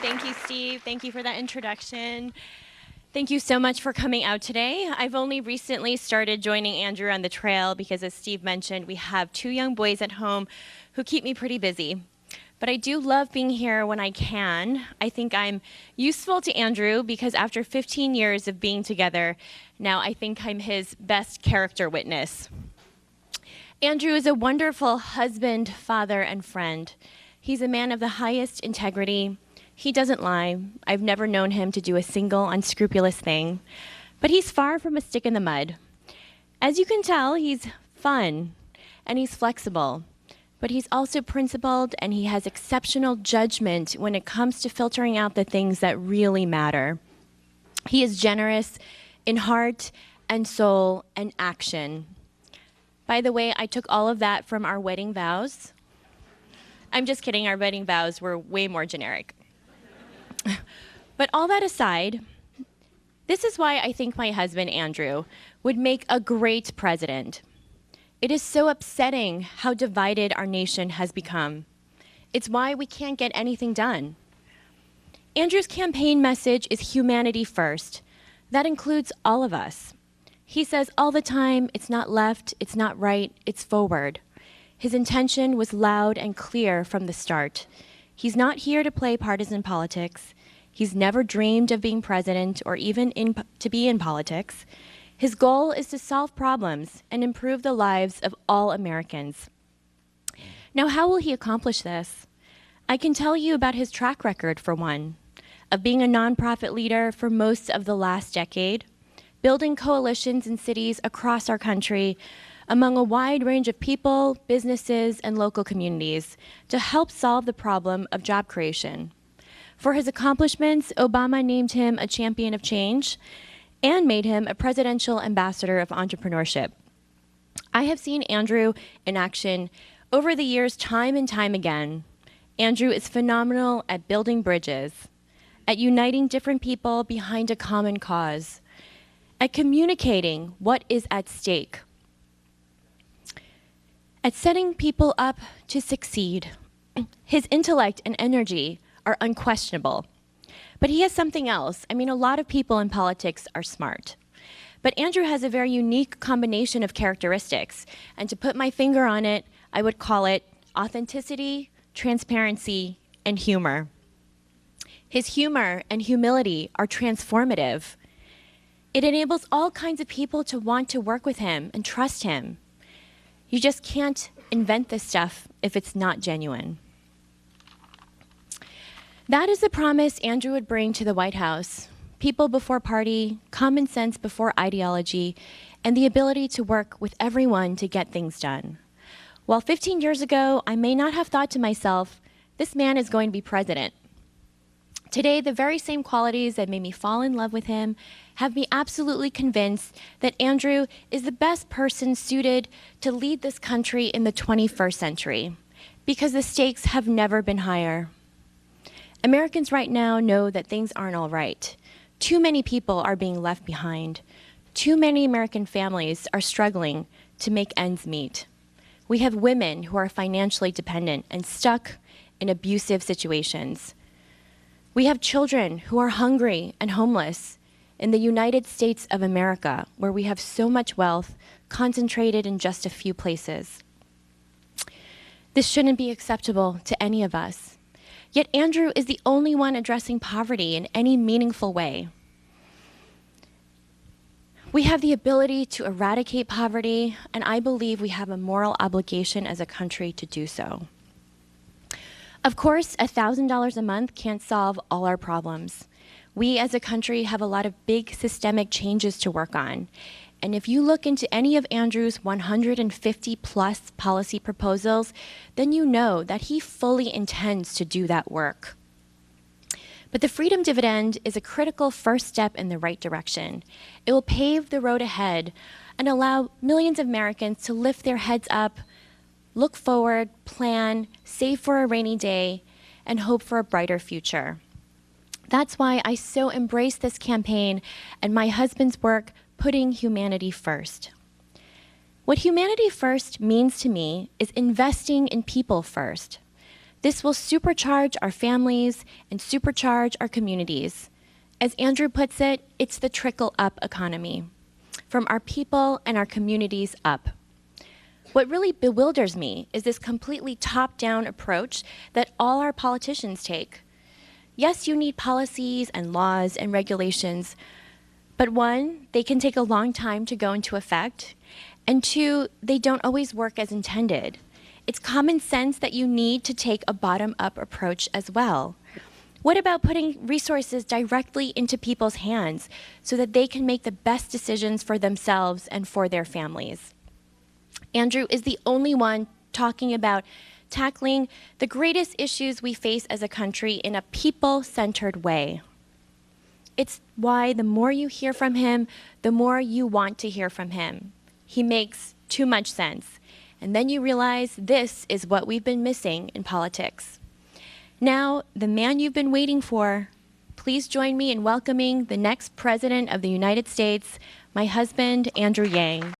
Thank you, Steve. Thank you for that introduction. Thank you so much for coming out today. I've only recently started joining Andrew on the trail because, as Steve mentioned, we have 2 young boys at home who keep me pretty busy. But I do love being here when I can. I think I'm useful to Andrew because after 15 years of being together, now I think I'm his best character witness. Andrew is a wonderful husband, father, and friend. He's a man of the highest integrity. He doesn't lie. I've never known him to do a single unscrupulous thing. But he's far from a stick in the mud. As you can tell, he's fun and he's flexible. But he's also principled and he has exceptional judgment when it comes to filtering out the things that really matter. He is generous in heart and soul and action. By the way, I took all of that from our wedding vows. I'm just kidding, our wedding vows were way more generic. But all that aside, this is why I think my husband, Andrew, would make a great president. It is so upsetting how divided our nation has become. It's why we can't get anything done. Andrew's campaign message is humanity first. That includes all of us. He says all the time, it's not left, it's not right, it's forward. His intention was loud and clear from the start. He's not here to play partisan politics. He's never dreamed of being president or even to be in politics. His goal is to solve problems and improve the lives of all Americans. Now, how will he accomplish this? I can tell you about his track record, for one, of being a nonprofit leader for most of the last decade, building coalitions in cities across our country among a wide range of people, businesses, and local communities to help solve the problem of job creation. For his accomplishments, Obama named him a champion of change and made him a presidential ambassador of entrepreneurship. I have seen Andrew in action over the years time and time again. Andrew is phenomenal at building bridges, at uniting different people behind a common cause, at communicating what is at stake, at setting people up to succeed. His intellect and energy are unquestionable. But he has something else. I mean, a lot of people in politics are smart. But Andrew has a very unique combination of characteristics. And to put my finger on it, I would call it authenticity, transparency, and humor. His humor and humility are transformative. It enables all kinds of people to want to work with him and trust him. You just can't invent this stuff if it's not genuine. That is the promise Andrew would bring to the White House: people before party, common sense before ideology, and the ability to work with everyone to get things done. While 15 years ago, I may not have thought to myself, this man is going to be president. Today, the very same qualities that made me fall in love with him have me absolutely convinced that Andrew is the best person suited to lead this country in the 21st century, because the stakes have never been higher. Americans right now know that things aren't all right. Too many people are being left behind. Too many American families are struggling to make ends meet. We have women who are financially dependent and stuck in abusive situations. We have children who are hungry and homeless in the United States of America, where we have so much wealth concentrated in just a few places. This shouldn't be acceptable to any of us. Yet Andrew is the only one addressing poverty in any meaningful way. We have the ability to eradicate poverty, and I believe we have a moral obligation as a country to do so. Of course, $1,000 a month can't solve all our problems. We as a country have a lot of big systemic changes to work on. And if you look into any of Andrew's 150 plus policy proposals, then you know that he fully intends to do that work. But the Freedom Dividend is a critical first step in the right direction. It will pave the road ahead and allow millions of Americans to lift their heads up, look forward, plan, save for a rainy day, and hope for a brighter future. That's why I so embrace this campaign and my husband's work putting humanity first. What humanity first means to me is investing in people first. This will supercharge our families and supercharge our communities. As Andrew puts it, it's the trickle-up economy, from our people and our communities up. What really bewilders me is this completely top-down approach that all our politicians take. Yes, you need policies and laws and regulations, but one, they can take a long time to go into effect, and two, they don't always work as intended. It's common sense that you need to take a bottom-up approach as well. What about putting resources directly into people's hands so that they can make the best decisions for themselves and for their families? Andrew is the only one talking about tackling the greatest issues we face as a country in a people-centered way. It's why the more you hear from him, the more you want to hear from him. He makes too much sense. And then you realize this is what we've been missing in politics. Now, the man you've been waiting for, please join me in welcoming the next President of the United States, my husband, Andrew Yang.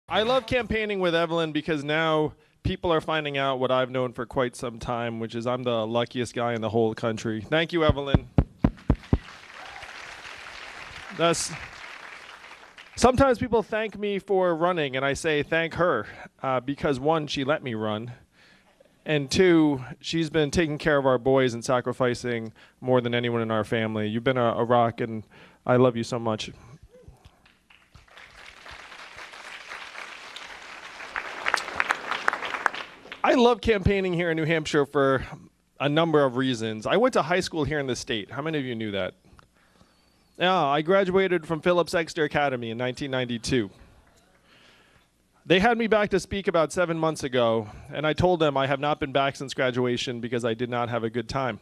I love campaigning with Evelyn because now people are finding out what I've known for quite some time, which is I'm the luckiest guy in the whole country. Thank you, Evelyn. Sometimes people thank me for running, and I say thank her because one, she let me run, and two, she's been taking care of our boys and sacrificing more than anyone in our family. You've been a rock, and I love you so much. I love campaigning here in New Hampshire for a number of reasons. I went to high school here in the state. How many of you knew that? Yeah, I graduated from Phillips Exeter Academy in 1992. They had me back to speak about 7 months ago, and I told them I have not been back since graduation because I did not have a good time.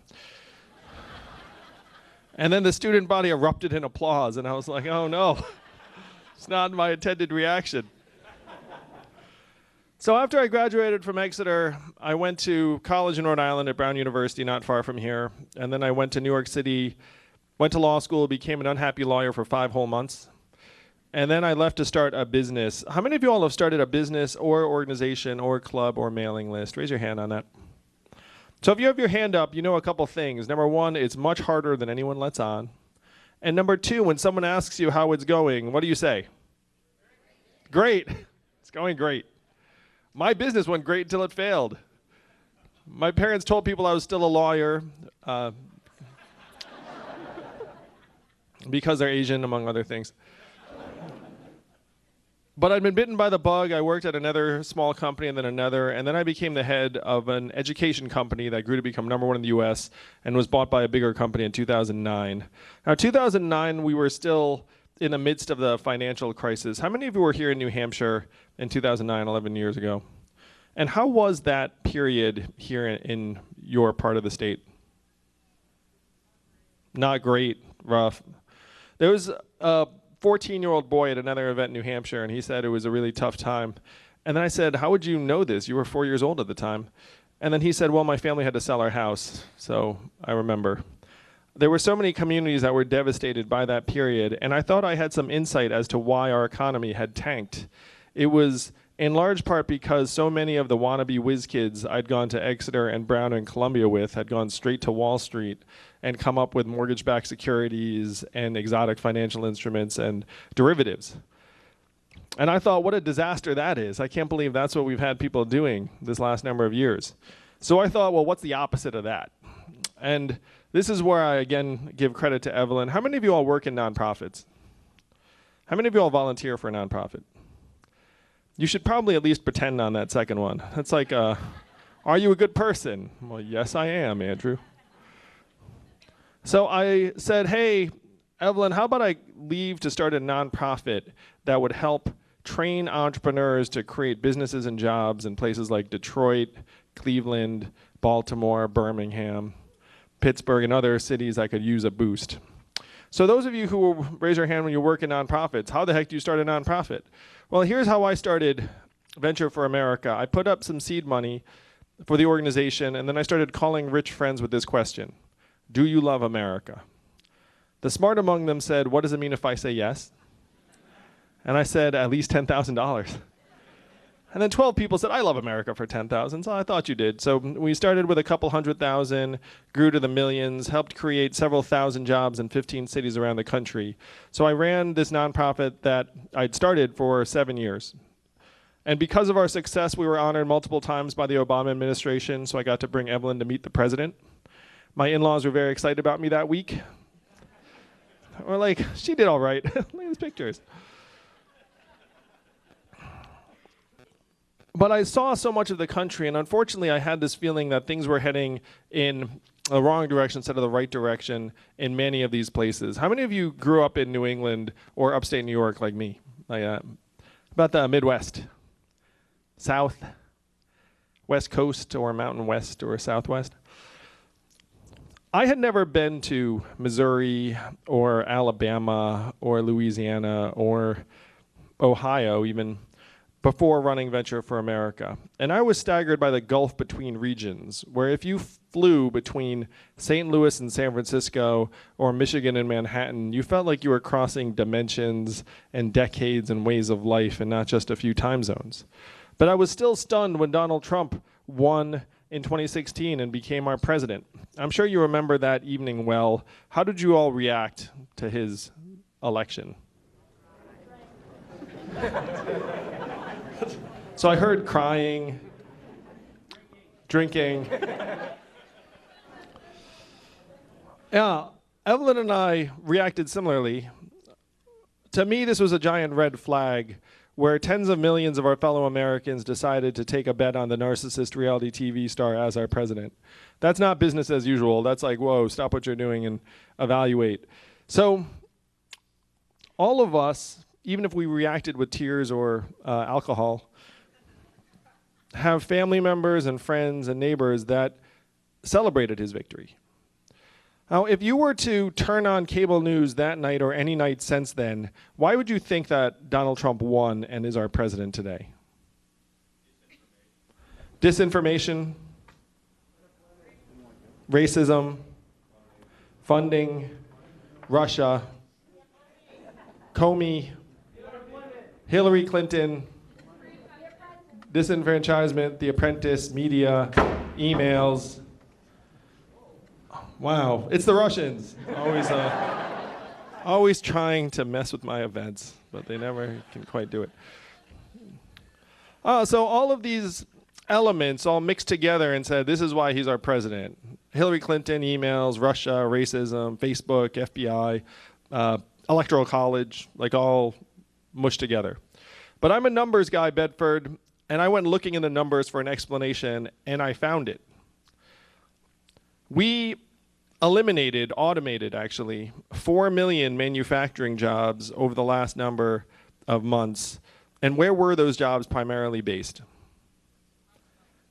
And then the student body erupted in applause, and I was like, oh no, it's not my intended reaction. So after I graduated from Exeter, I went to college in Rhode Island at Brown University, not far from here. And then I went to New York City, went to law school, became an unhappy lawyer for 5 whole months. And then I left to start a business. How many of you all have started a business or organization or club or mailing list? Raise your hand on that. So if you have your hand up, you know a couple things. Number one, it's much harder than anyone lets on. And number two, when someone asks you how it's going, what do you say? Great. It's going great. My business went great until it failed. My parents told people I was still a lawyer because they're Asian, among other things. But I'd been bitten by the bug. I worked at another small company and then another, and then I became the head of an education company that grew to become #1 in the US and was bought by a bigger company in 2009. Now, 2009, we were still in the midst of the financial crisis. How many of you were here in New Hampshire in 2009, 11 years ago? And how was that period here in your part of the state? Not great, rough. There was a 14-year-old boy at another event in New Hampshire, and he said it was a really tough time. And then I said, how would you know this? You were 4 years old at the time. And then he said, well, my family had to sell our house, so I remember. There were so many communities that were devastated by that period, and I thought I had some insight as to why our economy had tanked. It was in large part because so many of the wannabe whiz kids I'd gone to Exeter and Brown and Columbia with had gone straight to Wall Street and come up with mortgage-backed securities and exotic financial instruments and derivatives. And I thought, what a disaster that is. I can't believe that's what we've had people doing this last number of years. So I thought, well, what's the opposite of that? And this is where I, again, give credit to Evelyn. How many of you all work in nonprofits? How many of you all volunteer for a nonprofit? You should probably at least pretend on that second one. That's like, are you a good person? Well, yes, I am, Andrew. So I said, hey, Evelyn, how about I leave to start a nonprofit that would help train entrepreneurs to create businesses and jobs in places like Detroit, Cleveland, Baltimore, Birmingham, Pittsburgh, and other cities that could use a boost. So those of you who will raise your hand when you work in nonprofits, how the heck do you start a nonprofit? Well, here's how I started Venture for America. I put up some seed money for the organization, and then I started calling rich friends with this question: do you love America? The smart among them said, what does it mean if I say yes? And I said, at least $10,000. And then 12 people said, I love America for 10,000, so I thought you did. So we started with a couple 100,000, grew to the millions, helped create several thousand jobs in 15 cities around the country. So I ran this nonprofit that I'd started for 7 years. And because of our success, we were honored multiple times by the Obama administration, so I got to bring Evelyn to meet the president. My in-laws were very excited about me that week. We're like, she did all right. Look at these pictures. But I saw so much of the country, and unfortunately I had this feeling that things were heading in the wrong direction instead of the right direction in many of these places. How many of you grew up in New England or upstate New York like me? About the Midwest? South? West Coast or Mountain West or Southwest? I had never been to Missouri or Alabama or Louisiana or Ohio even before running Venture for America. And I was staggered by the gulf between regions, where if you flew between St. Louis and San Francisco or Michigan and Manhattan, you felt like you were crossing dimensions and decades and ways of life and not just a few time zones. But I was still stunned when Donald Trump won in 2016 and became our president. I'm sure you remember that evening well. How did you all react to his election? So I heard crying, drinking. Yeah, Evelyn and I reacted similarly. To me, this was a giant red flag where tens of millions of our fellow Americans decided to take a bet on the narcissist reality TV star as our president. That's not business as usual. That's like, whoa, stop what you're doing and evaluate. So all of us, even if we reacted with tears or alcohol, have family members and friends and neighbors that celebrated his victory. Now, if you were to turn on cable news that night or any night since then, why would you think that Donald Trump won and is our president today? Disinformation, racism, funding, Russia, Comey, Hillary Clinton, disenfranchisement, The Apprentice, media, emails. Wow, it's the Russians. Always trying to mess with my events, but they never can quite do it. So all of these elements all mixed together and said, this is why he's our president. Hillary Clinton, emails, Russia, racism, Facebook, FBI, Electoral College, like all mushed together. But I'm a numbers guy, Bedford, and I went looking in the numbers for an explanation, and I found it. We automated actually, 4 million manufacturing jobs over the last number of months. And where were those jobs primarily based?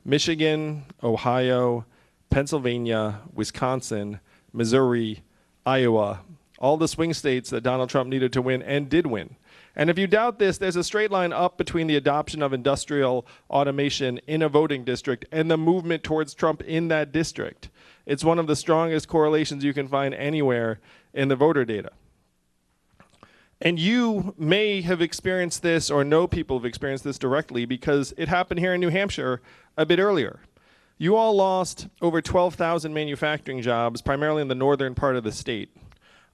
Michigan, Ohio, Pennsylvania, Wisconsin, Missouri, Iowa, all the swing states that Donald Trump needed to win and did win. And if you doubt this, there's a straight line up between the adoption of industrial automation in a voting district and the movement towards Trump in that district. It's one of the strongest correlations you can find anywhere in the voter data. And you may have experienced this or know people have experienced this directly because it happened here in New Hampshire a bit earlier. You all lost over 12,000 manufacturing jobs, primarily in the northern part of the state.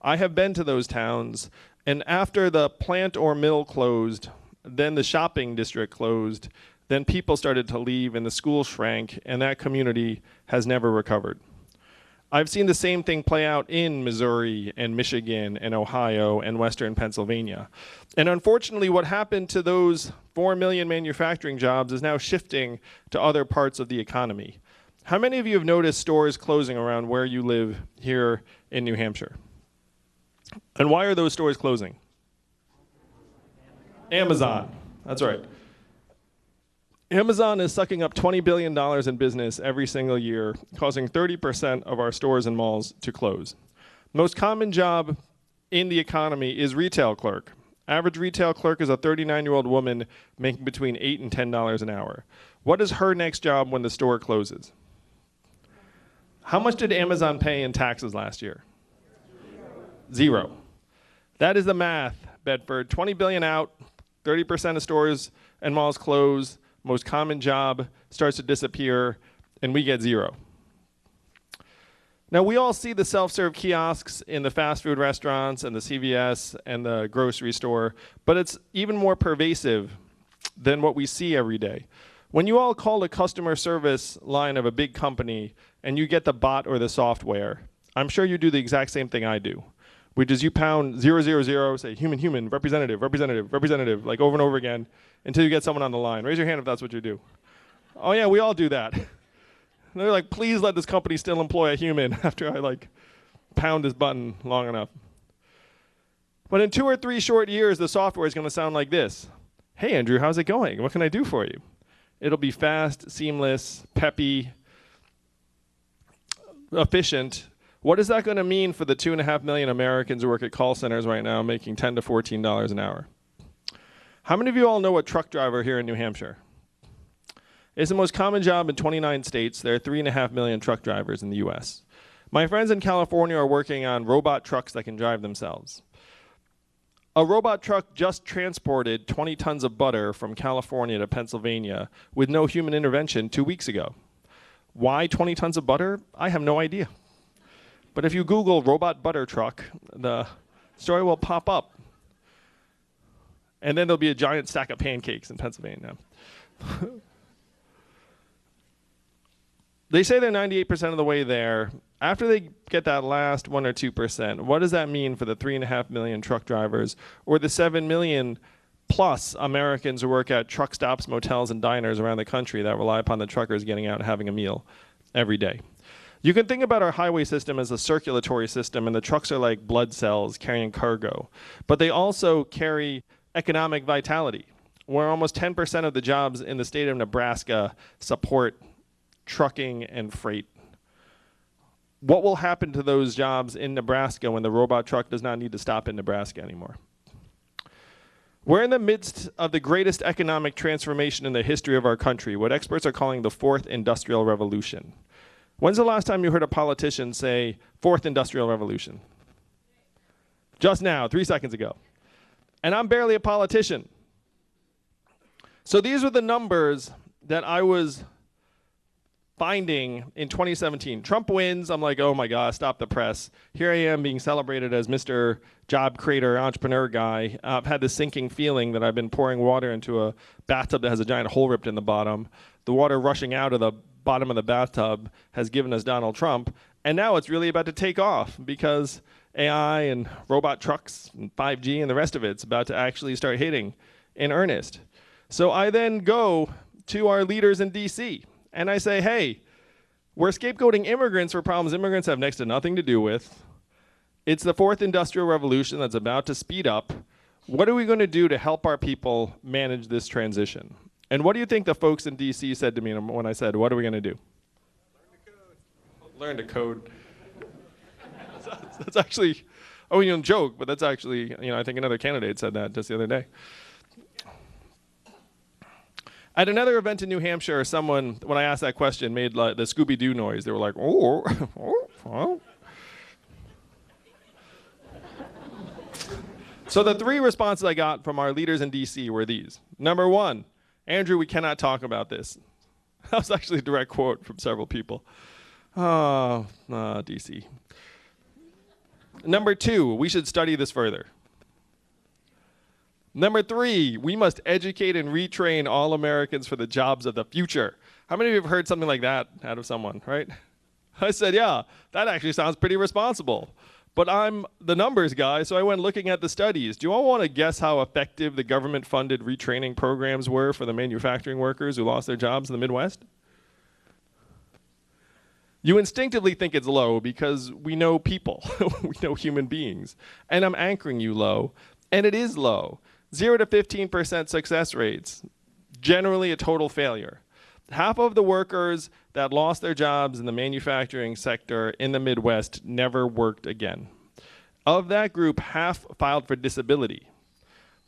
I have been to those towns, and after the plant or mill closed, then the shopping district closed, then people started to leave and the school shrank, and that community has never recovered. I've seen the same thing play out in Missouri and Michigan and Ohio and Western Pennsylvania. And unfortunately, what happened to those 4 million manufacturing jobs is now shifting to other parts of the economy. How many of you have noticed stores closing around where you live here in New Hampshire? And why are those stores closing? Amazon, that's right. Amazon is sucking up $20 billion in business every single year, causing 30% of our stores and malls to close. Most common job in the economy is retail clerk. Average retail clerk is a 39-year-old woman making between $8 and $10 an hour. What is her next job when the store closes? How much did Amazon pay in taxes last year? Zero. That is the math, Bedford. 20 billion out, 30% of stores and malls close, most common job starts to disappear, and we get zero. Now, we all see the self-serve kiosks in the fast food restaurants and the CVS and the grocery store, but it's even more pervasive than what we see every day. When you all call the customer service line of a big company and you get the bot or the software, I'm sure you do the exact same thing I do, which is you pound 000, say human, human, representative, representative, representative, like over and over again until you get someone on the line. Raise your hand if that's what you do. Oh yeah, we all do that. And they're like, please let this company still employ a human after I like pound this button long enough. But in 2 or 3 short years, the software is going to sound like this. Hey, Andrew, how's it going? What can I do for you? It'll be fast, seamless, peppy, efficient. What is that going to mean for the 2.5 million Americans who work at call centers right now making $10 to $14 an hour? How many of you all know a truck driver here in New Hampshire? It's the most common job in 29 states. There are 3.5 million truck drivers in the US. My friends in California are working on robot trucks that can drive themselves. A robot truck just transported 20 tons of butter from California to Pennsylvania with no human intervention 2 weeks ago. Why 20 tons of butter? I have no idea. But if you Google robot butter truck, the story will pop up. And then there'll be a giant stack of pancakes in Pennsylvania. They say they're 98% of the way there. After they get that last 1 or 2%, what does that mean for the 3.5 million truck drivers or the 7 million plus Americans who work at truck stops, motels, and diners around the country that rely upon the truckers getting out and having a meal every day? You can think about our highway system as a circulatory system, and the trucks are like blood cells carrying cargo. But they also carry economic vitality, where almost 10% of the jobs in the state of Nebraska support trucking and freight. What will happen to those jobs in Nebraska when the robot truck does not need to stop in Nebraska anymore? We're in the midst of the greatest economic transformation in the history of our country, what experts are calling the fourth industrial revolution. When's the last time you heard a politician say, fourth industrial revolution? Just now, 3 seconds ago. And I'm barely a politician. So these were the numbers that I was finding in 2017. Trump wins. I'm like, oh my God, stop the press. Here I am being celebrated as Mr. Job Creator, entrepreneur guy. I've had this sinking feeling that I've been pouring water into a bathtub that has a giant hole ripped in the bottom. The water rushing out of the bottom of the bathtub has given us Donald Trump. And now it's really about to take off because AI and robot trucks and 5G and the rest of it's about to actually start hitting in earnest. So I then go to our leaders in DC. And I say, hey, we're scapegoating immigrants for problems immigrants have next to nothing to do with. It's the fourth industrial revolution that's about to speed up. What are we going to do to help our people manage this transition? And what do you think the folks in DC said to me when I said, what are we going to do? Learn to code. That's actually, oh, you don't joke, but that's actually, I think another candidate said that just the other day. At another event in New Hampshire, someone, when I asked that question, made like the Scooby-Doo noise. They were like, oh, oh, oh. So the 3 responses I got from our leaders in DC were these. Number 1, Andrew, we cannot talk about this. That was actually a direct quote from several people. DC. Number 2, we should study this further. Number 3, we must educate and retrain all Americans for the jobs of the future. How many of you have heard something like that out of someone, right? I said, yeah, that actually sounds pretty responsible. But I'm the numbers guy, so I went looking at the studies. Do you all want to guess how effective the government-funded retraining programs were for the manufacturing workers who lost their jobs in the Midwest? You instinctively think it's low because we know people. We know human beings. And I'm anchoring you low, and it is low. 0 to 15% success rates, generally a total failure. Half of the workers that lost their jobs in the manufacturing sector in the Midwest never worked again. Of that group, half filed for disability.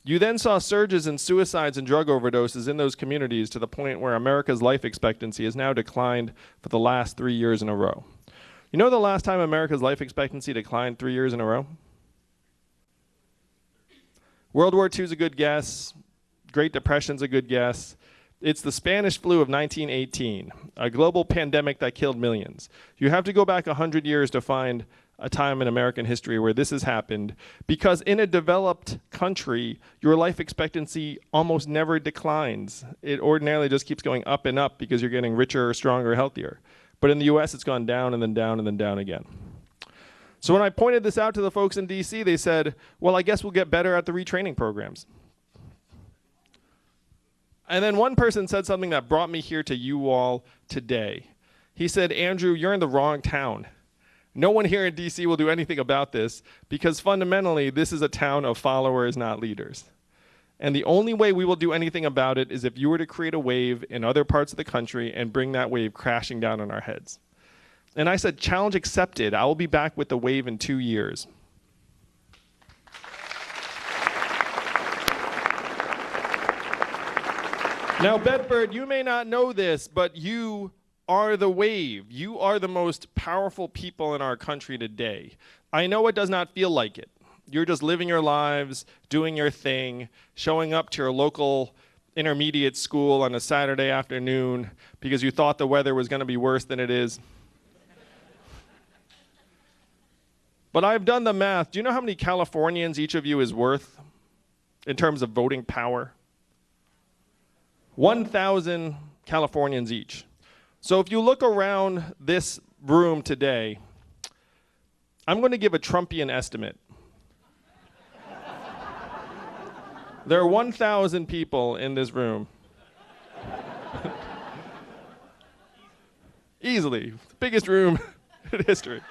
You then saw surges in suicides and drug overdoses in those communities to the point where America's life expectancy has now declined for the last 3 years in a row. You know the last time America's life expectancy declined 3 years in a row? World War II is a good guess. Great Depression's a good guess. It's the Spanish flu of 1918, a global pandemic that killed millions. You have to go back 100 years to find a time in American history where this has happened, because in a developed country, your life expectancy almost never declines. It ordinarily just keeps going up and up because you're getting richer, stronger, healthier. But in the US, it's gone down and then down and then down again. So when I pointed this out to the folks in DC, they said, well, I guess we'll get better at the retraining programs. And then one person said something that brought me here to you all today. He said, Andrew, you're in the wrong town. No one here in DC will do anything about this because fundamentally this is a town of followers, not leaders. And the only way we will do anything about it is if you were to create a wave in other parts of the country and bring that wave crashing down on our heads. And I said, challenge accepted. I will be back with the wave in 2 years. Now, Bedford, you may not know this, but you are the wave. You are the most powerful people in our country today. I know it does not feel like it. You're just living your lives, doing your thing, showing up to your local intermediate school on a Saturday afternoon because you thought the weather was going to be worse than it is. But I've done the math. Do you know how many Californians each of you is worth in terms of voting power? 1,000 Californians each. So if you look around this room today, I'm going to give a Trumpian estimate. There are 1,000 people in this room. Easily, the biggest room in history.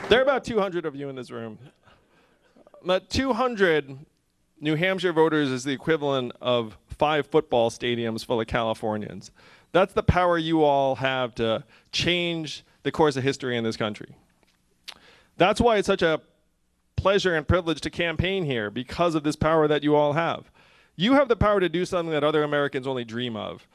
There are about 200 of you in this room. But 200 New Hampshire voters is the equivalent of 5 football stadiums full of Californians. That's the power you all have to change the course of history in this country. That's why it's such a pleasure and privilege to campaign here, because of this power that you all have. You have the power to do something that other Americans only dream of.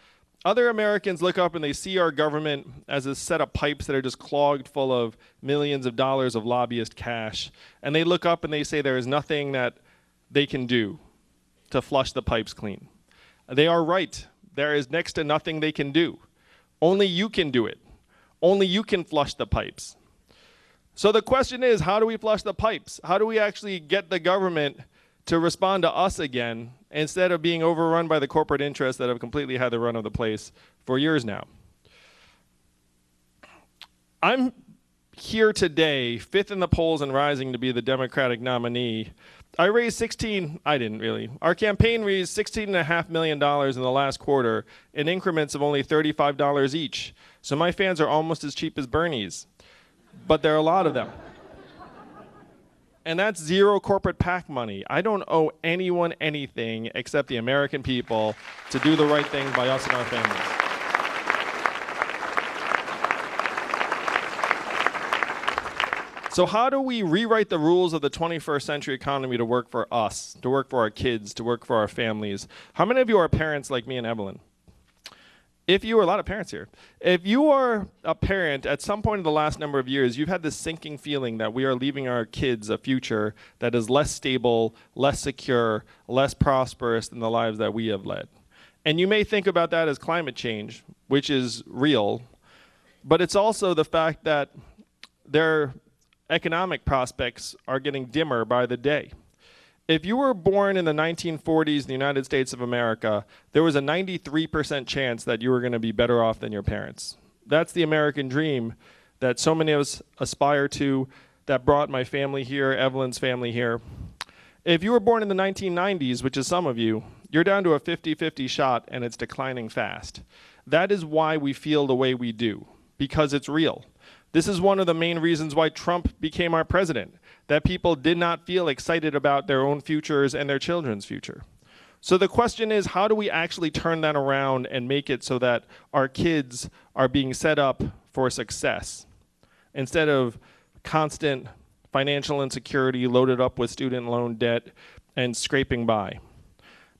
Other Americans look up and they see our government as a set of pipes that are just clogged full of millions of dollars of lobbyist cash. And they look up and they say there is nothing that they can do to flush the pipes clean. They are right. There is next to nothing they can do. Only you can do it. Only you can flush the pipes. So the question is, how do we flush the pipes? How do we actually get the government to respond to us again instead of being overrun by the corporate interests that have completely had the run of the place for years now? I'm here today, 5th in the polls and rising to be the Democratic nominee. I didn't really. Our campaign raised $16.5 million in the last quarter in increments of only $35 each. So my fans are almost as cheap as Bernie's, but there are a lot of them. And that's zero corporate PAC money. I don't owe anyone anything except the American people to do the right thing by us and our families. So how do we rewrite the rules of the 21st century economy to work for us, to work for our kids, to work for our families? How many of you are parents like me and Evelyn? If you are a lot of parents here, if you are a parent at some point in the last number of years, you've had this sinking feeling that we are leaving our kids a future that is less stable, less secure, less prosperous than the lives that we have led. And you may think about that as climate change, which is real, but it's also the fact that their economic prospects are getting dimmer by the day. If you were born in the 1940s in the United States of America, there was a 93% chance that you were going to be better off than your parents. That's the American dream that so many of us aspire to, that brought my family here, Evelyn's family here. If you were born in the 1990s, which is some of you, you're down to a 50-50 shot and it's declining fast. That is why we feel the way we do, because it's real. This is one of the main reasons why Trump became our president, that people did not feel excited about their own futures and their children's future. So the question is, how do we actually turn that around and make it so that our kids are being set up for success instead of constant financial insecurity loaded up with student loan debt and scraping by?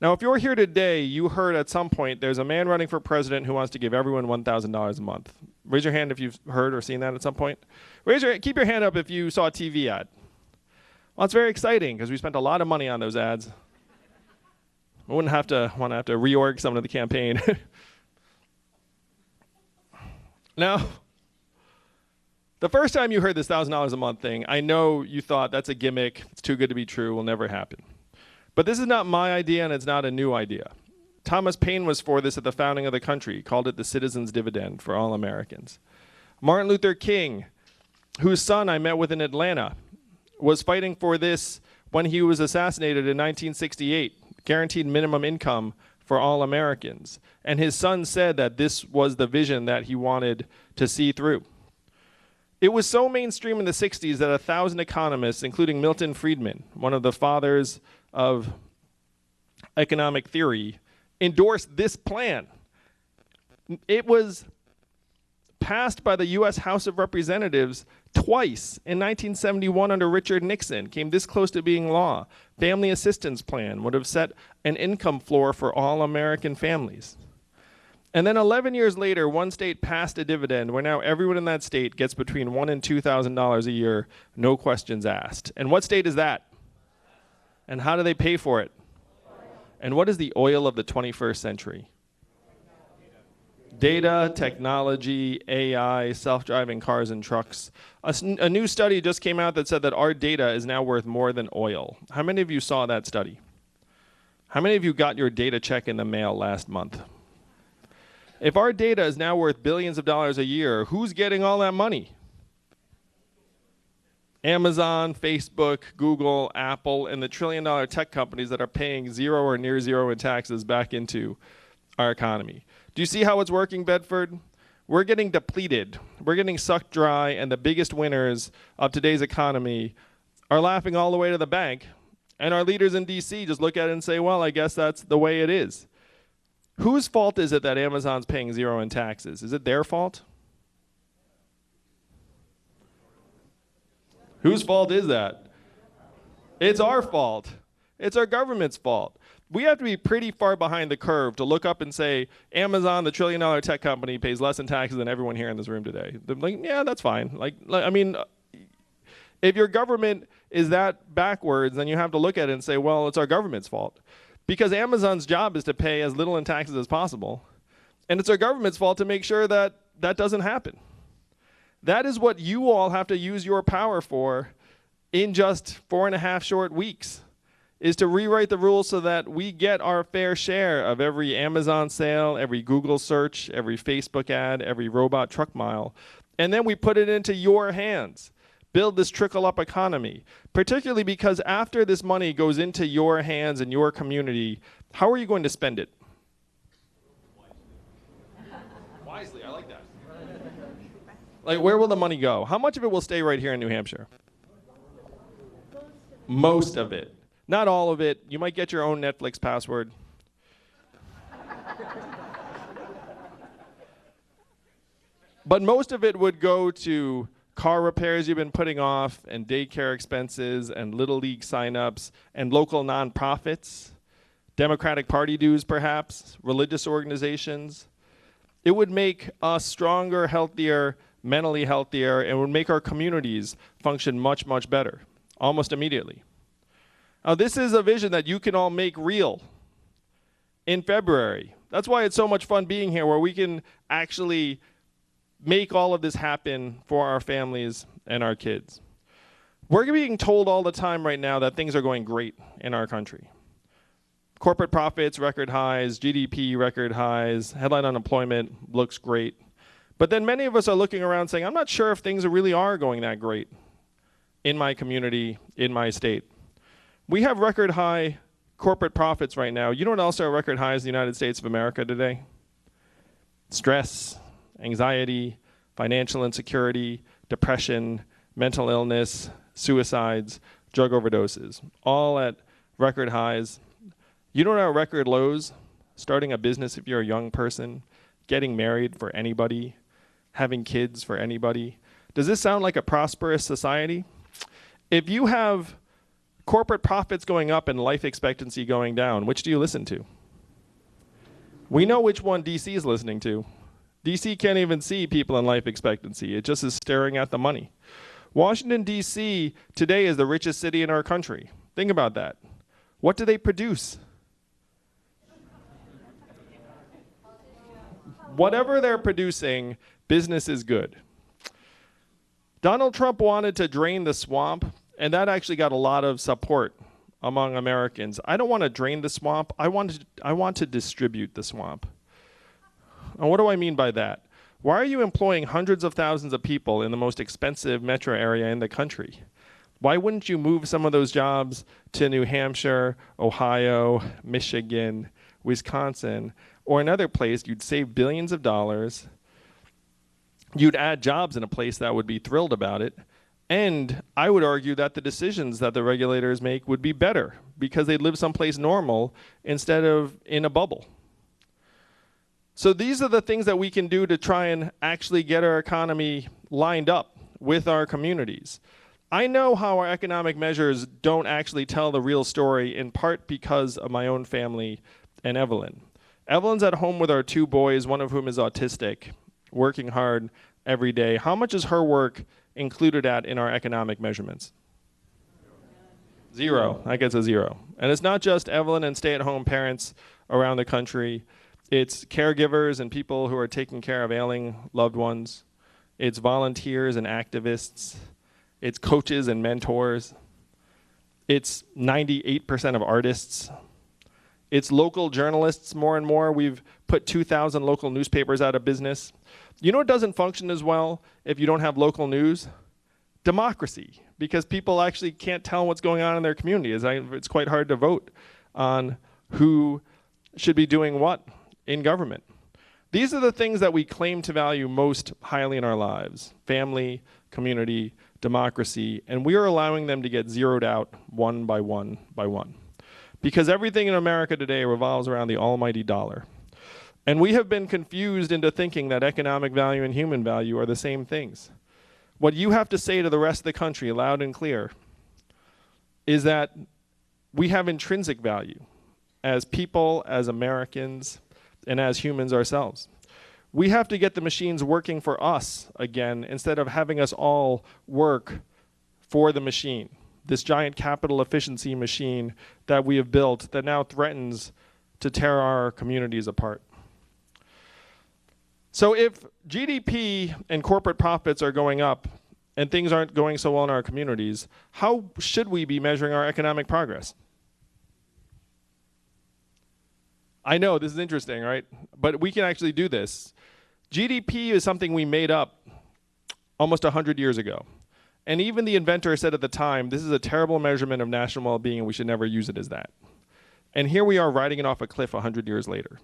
Now, if you're here today, you heard at some point there's a man running for president who wants to give everyone $1,000 a month. Raise your hand if you've heard or seen that at some point. Keep your hand up if you saw a TV ad. Well, it's very exciting because we spent a lot of money on those ads. We wouldn't want to have to reorg some of the campaign. Now, the first time you heard this $1,000 a month thing, I know you thought that's a gimmick, it's too good to be true, will never happen. But this is not my idea, and it's not a new idea. Thomas Paine was for this at the founding of the country, called it the citizens' dividend for all Americans. Martin Luther King, whose son I met with in Atlanta, was fighting for this when he was assassinated in 1968, guaranteed minimum income for all Americans. And his son said that this was the vision that he wanted to see through. It was so mainstream in the 60s that 1,000 economists, including Milton Friedman, one of the fathers of economic theory, endorsed this plan. It was passed by the U.S. House of Representatives twice. In 1971 under Richard Nixon, came this close to being law. Family assistance plan would have set an income floor for all American families. And then 11 years later, one state passed a dividend where now everyone in that state gets between $1,000 and $2,000 a year, no questions asked. And what state is that? And how do they pay for it? And what is the oil of the 21st century? Data, technology, AI, self-driving cars and trucks. A new study just came out that said that our data is now worth more than oil. How many of you saw that study? How many of you got your data check in the mail last month? If our data is now worth billions of dollars a year, who's getting all that money? Amazon, Facebook, Google, Apple, and the trillion-dollar tech companies that are paying zero or near zero in taxes back into our economy. Do you see how it's working, Bedford? We're getting depleted. We're getting sucked dry, and the biggest winners of today's economy are laughing all the way to the bank, and our leaders in D.C. just look at it and say, well, I guess that's the way it is. Whose fault is it that Amazon's paying zero in taxes? Is it their fault? Whose fault is that? It's our fault. It's our government's fault. We have to be pretty far behind the curve to look up and say, Amazon, the trillion-dollar tech company, pays less in taxes than everyone here in this room today. They're like, yeah, that's fine. I mean, if your government is that backwards, then you have to look at it and say, well, it's our government's fault. Because Amazon's job is to pay as little in taxes as possible. And it's our government's fault to make sure that that doesn't happen. That is what you all have to use your power for in just 4.5 short weeks, is to rewrite the rules so that we get our fair share of every Amazon sale, every Google search, every Facebook ad, every robot truck mile. And then we put it into your hands. Build this trickle-up economy, particularly because after this money goes into your hands and your community, how are you going to spend it? Wisely, I like that. Like, where will the money go? How much of it will stay right here in New Hampshire? Most of it. Not all of it. You might get your own Netflix password. But most of it would go to car repairs you've been putting off, and daycare expenses, and Little League signups, and local nonprofits, Democratic Party dues perhaps, religious organizations. It would make us stronger, healthier, mentally healthier, and would make our communities function much, much better, almost immediately. Now, this is a vision that you can all make real in February. That's why it's so much fun being here, where we can actually make all of this happen for our families and our kids. We're being told all the time right now that things are going great in our country. Corporate profits, record highs, GDP, record highs, headline unemployment looks great. But then many of us are looking around saying, I'm not sure if things really are going that great in my community, in my state. We have record high corporate profits right now. You know what else are record highs in the United States of America today? Stress, anxiety, financial insecurity, depression, mental illness, suicides, drug overdoses, all at record highs. You know what our record lows? Starting a business if you're a young person, getting married for anybody, having kids for anybody. Does this sound like a prosperous society? If you have corporate profits going up and life expectancy going down, which do you listen to? We know which one DC is listening to. DC can't even see people in life expectancy. It just is staring at the money. Washington, D.C. today is the richest city in our country. Think about that. What do they produce? Whatever they're producing, business is good. Donald Trump wanted to drain the swamp, and that actually got a lot of support among Americans. I don't want to drain the swamp. I want to distribute the swamp. And what do I mean by that? Why are you employing hundreds of thousands of people in the most expensive metro area in the country? Why wouldn't you move some of those jobs to New Hampshire, Ohio, Michigan, Wisconsin, or another place? You'd save billions of dollars. You'd add jobs in a place that would be thrilled about it. And I would argue that the decisions that the regulators make would be better because they'd live someplace normal instead of in a bubble. So these are the things that we can do to try and actually get our economy lined up with our communities. I know how our economic measures don't actually tell the real story, in part because of my own family and Evelyn. Evelyn's at home with our two boys, one of whom is autistic, working hard every day. How much is her work included in our economic measurements? Zero. I guess a zero. And it's not just Evelyn and stay-at-home parents around the country. It's caregivers and people who are taking care of ailing loved ones. It's volunteers and activists. It's coaches and mentors. It's 98% of artists. It's local journalists more and more. We've put 2,000 local newspapers out of business. You know what doesn't function as well if you don't have local news? Democracy, because people actually can't tell what's going on in their community. It's quite hard to vote on who should be doing what in government. These are the things that we claim to value most highly in our lives: family, community, democracy, and we are allowing them to get zeroed out one by one by one. Because everything in America today revolves around the almighty dollar. And we have been confused into thinking that economic value and human value are the same things. What you have to say to the rest of the country loud and clear is that we have intrinsic value as people, as Americans, and as humans ourselves. We have to get the machines working for us again instead of having us all work for the machine. This giant capital efficiency machine that we have built that now threatens to tear our communities apart. So if GDP and corporate profits are going up and things aren't going so well in our communities, how should we be measuring our economic progress? I know, this is interesting, right? But we can actually do this. GDP is something we made up almost 100 years ago. And even the inventor said at the time, this is a terrible measurement of national well-being and we should never use it as that. And here we are riding it off a cliff 100 years later.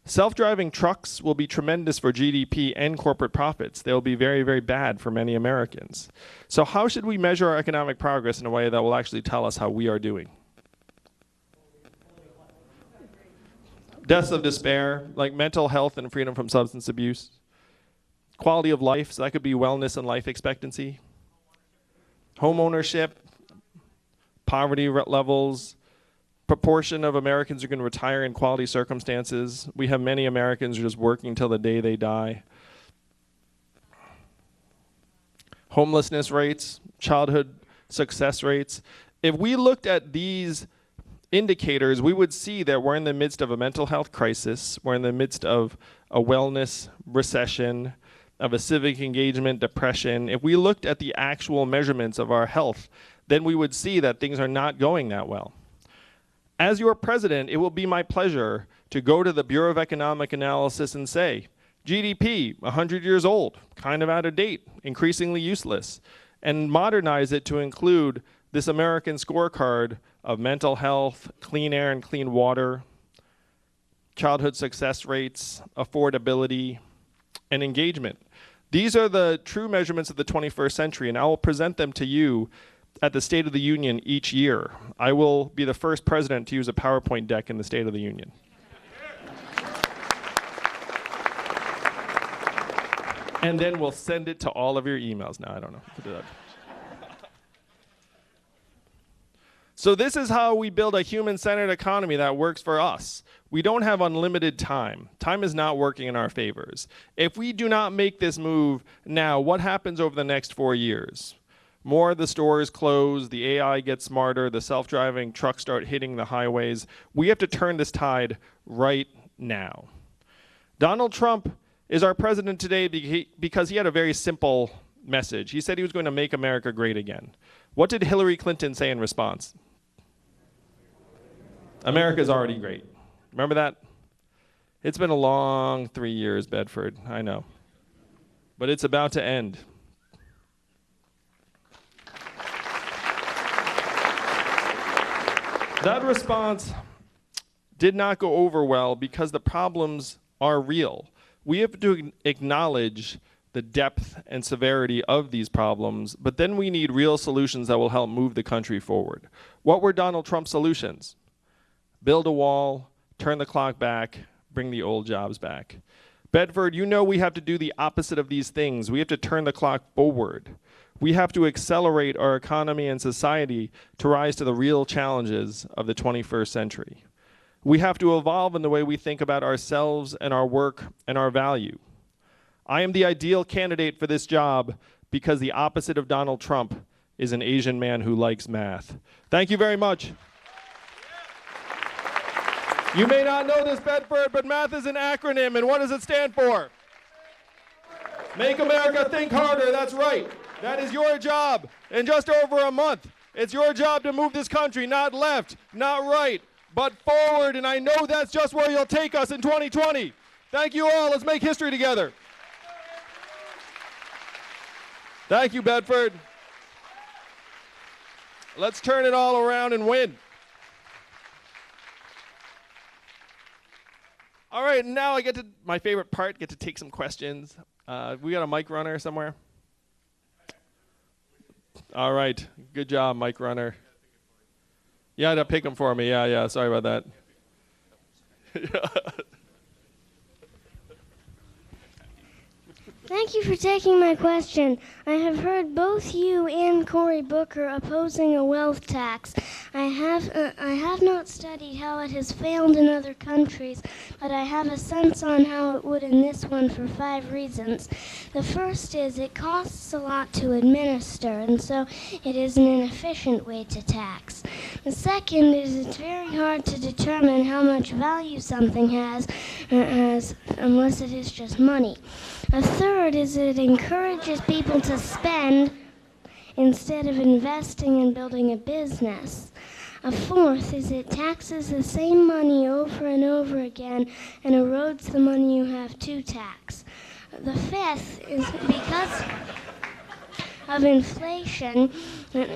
Self-driving trucks will be tremendous for GDP and corporate profits. They'll be very, very bad for many Americans. So how should we measure our economic progress in a way that will actually tell us how we are doing? Deaths of despair, like mental health and freedom from substance abuse. Quality of life, so that could be wellness and life expectancy. Home ownership, poverty levels, proportion of Americans who can retire in quality circumstances. We have many Americans who are just working till the day they die. Homelessness rates, childhood success rates. If we looked at these indicators, we would see that we're in the midst of a mental health crisis. We're in the midst of a wellness recession, of a civic engagement depression. If we looked at the actual measurements of our health, then we would see that things are not going that well. As your president, it will be my pleasure to go to the Bureau of Economic Analysis and say, GDP, 100 years old, kind of out of date, increasingly useless, and modernize it to include this American scorecard of mental health, clean air and clean water, childhood success rates, affordability, and engagement. These are the true measurements of the 21st century, and I will present them to you at the State of the Union each year. I will be the first president to use a PowerPoint deck in the State of the Union. And then we'll send it to all of your emails. No, I don't know how to do that. So this is how we build a human-centered economy that works for us. We don't have unlimited time. Time is not working in our favors. If we do not make this move now, what happens over the next 4 years? More of the stores close, the AI gets smarter, the self-driving trucks start hitting the highways. We have to turn this tide right now. Donald Trump is our president today because he had a very simple message. He said he was going to make America great again. What did Hillary Clinton say in response? America's already great. Remember that? It's been a long 3 years, Bedford, I know. But it's about to end. That response did not go over well because the problems are real. We have to acknowledge the depth and severity of these problems, but then we need real solutions that will help move the country forward. What were Donald Trump's solutions? Build a wall, turn the clock back, bring the old jobs back. Bedford, you know we have to do the opposite of these things. We have to turn the clock forward. We have to accelerate our economy and society to rise to the real challenges of the 21st century. We have to evolve in the way we think about ourselves and our work and our value. I am the ideal candidate for this job because the opposite of Donald Trump is an Asian man who likes math. Thank you very much. You may not know this, Bedford, but math is an acronym, and what does it stand for? Make America think harder, that's right. That is your job in just over a month. It's your job to move this country, not left, not right, but forward, and I know that's just where you'll take us in 2020. Thank you all. Let's make history together. Thank you, Bedford. Let's turn it all around and win. All right, now I get to my favorite part, get to take some questions. We got a mic runner somewhere? All right, good job, mic runner. You had to pick them for me. Yeah, sorry about that. Thank you for taking my question. I have heard both you and Cory Booker opposing a wealth tax. I have not studied how it has failed in other countries, but I have a sense on how it would in this one for 5 reasons. The first is it costs a lot to administer, and so it is an inefficient way to tax. The second is it's very hard to determine how much value something has unless it is just money. A third is it encourages people to spend instead of investing and building a business. A fourth is it taxes the same money over and over again and erodes the money you have to tax. The fifth is because of inflation,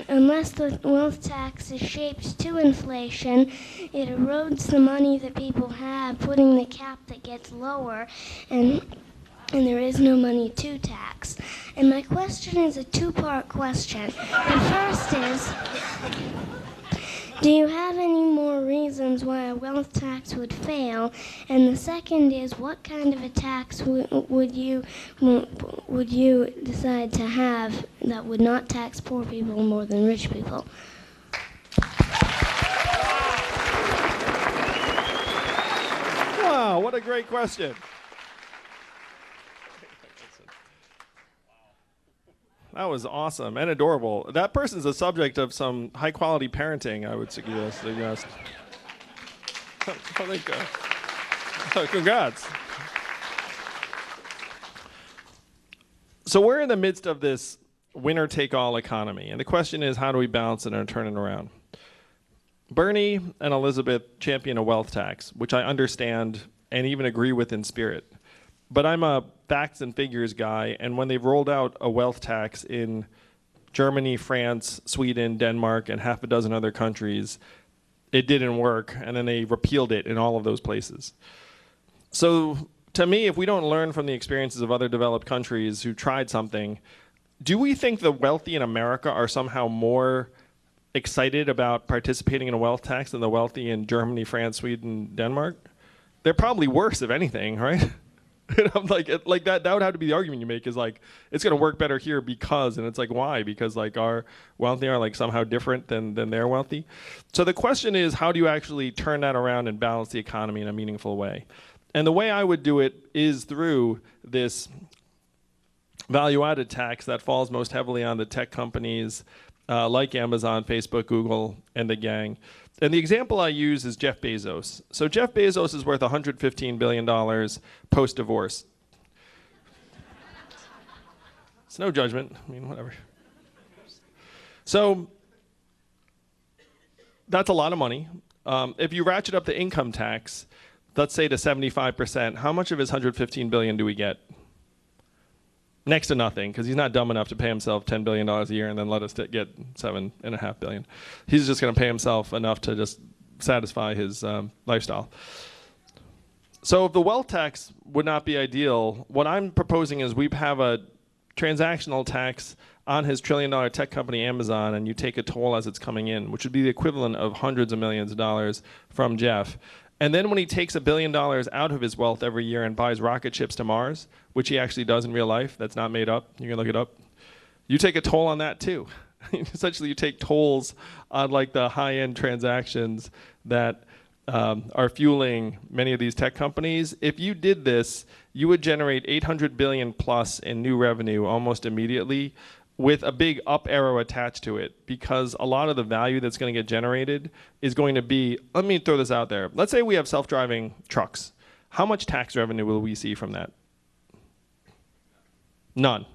unless the wealth tax is shaped to inflation, it erodes the money that people have, putting the cap that gets lower, and there is no money to tax. And my question is a 2-part question. The first is, do you have any more reasons why a wealth tax would fail? And the second is, what kind of a tax would you decide to have that would not tax poor people more than rich people? Wow, what a great question. That was awesome and adorable. That person's a subject of some high-quality parenting, I would suggest. Congrats. So we're in the midst of this winner-take-all economy, and the question is, how do we balance it and turn it around? Bernie and Elizabeth champion a wealth tax, which I understand and even agree with in spirit. But I'm a facts and figures guy, and when they've rolled out a wealth tax in Germany, France, Sweden, Denmark, and half a dozen other countries, it didn't work, and then they repealed it in all of those places. So to me, if we don't learn from the experiences of other developed countries who tried something, do we think the wealthy in America are somehow more excited about participating in a wealth tax than the wealthy in Germany, France, Sweden, Denmark? They're probably worse, if anything, right? And I'm like that would have to be the argument you make, is like, it's going to work better here because, and it's like, why? Because like our wealthy are like somehow different than their wealthy. So the question is, how do you actually turn that around and balance the economy in a meaningful way? And the way I would do it is through this value-added tax that falls most heavily on the tech companies like Amazon, Facebook, Google, and the gang. And the example I use is Jeff Bezos. So Jeff Bezos is worth $115 billion post-divorce. It's no judgment. I mean, whatever. So that's a lot of money. If you ratchet up the income tax, let's say to 75%, how much of his $115 billion do we get? Next to nothing, because he's not dumb enough to pay himself $10 billion a year and then let us get $7.5 billion. He's just going to pay himself enough to just satisfy his lifestyle. So if the wealth tax would not be ideal, what I'm proposing is we have a transactional tax on his $1 trillion tech company Amazon, and you take a toll as it's coming in, which would be the equivalent of hundreds of millions of dollars from Jeff. And then when he takes $1 billion out of his wealth every year and buys rocket ships to Mars, which he actually does in real life, that's not made up, you can look it up, you take a toll on that too. Essentially, you take tolls on like the high-end transactions that are fueling many of these tech companies. If you did this, you would generate $800 billion plus in new revenue almost immediately, with a big up arrow attached to it, because a lot of the value that's going to get generated is going to be, let me throw this out there. Let's say we have self-driving trucks. How much tax revenue will we see from that? None.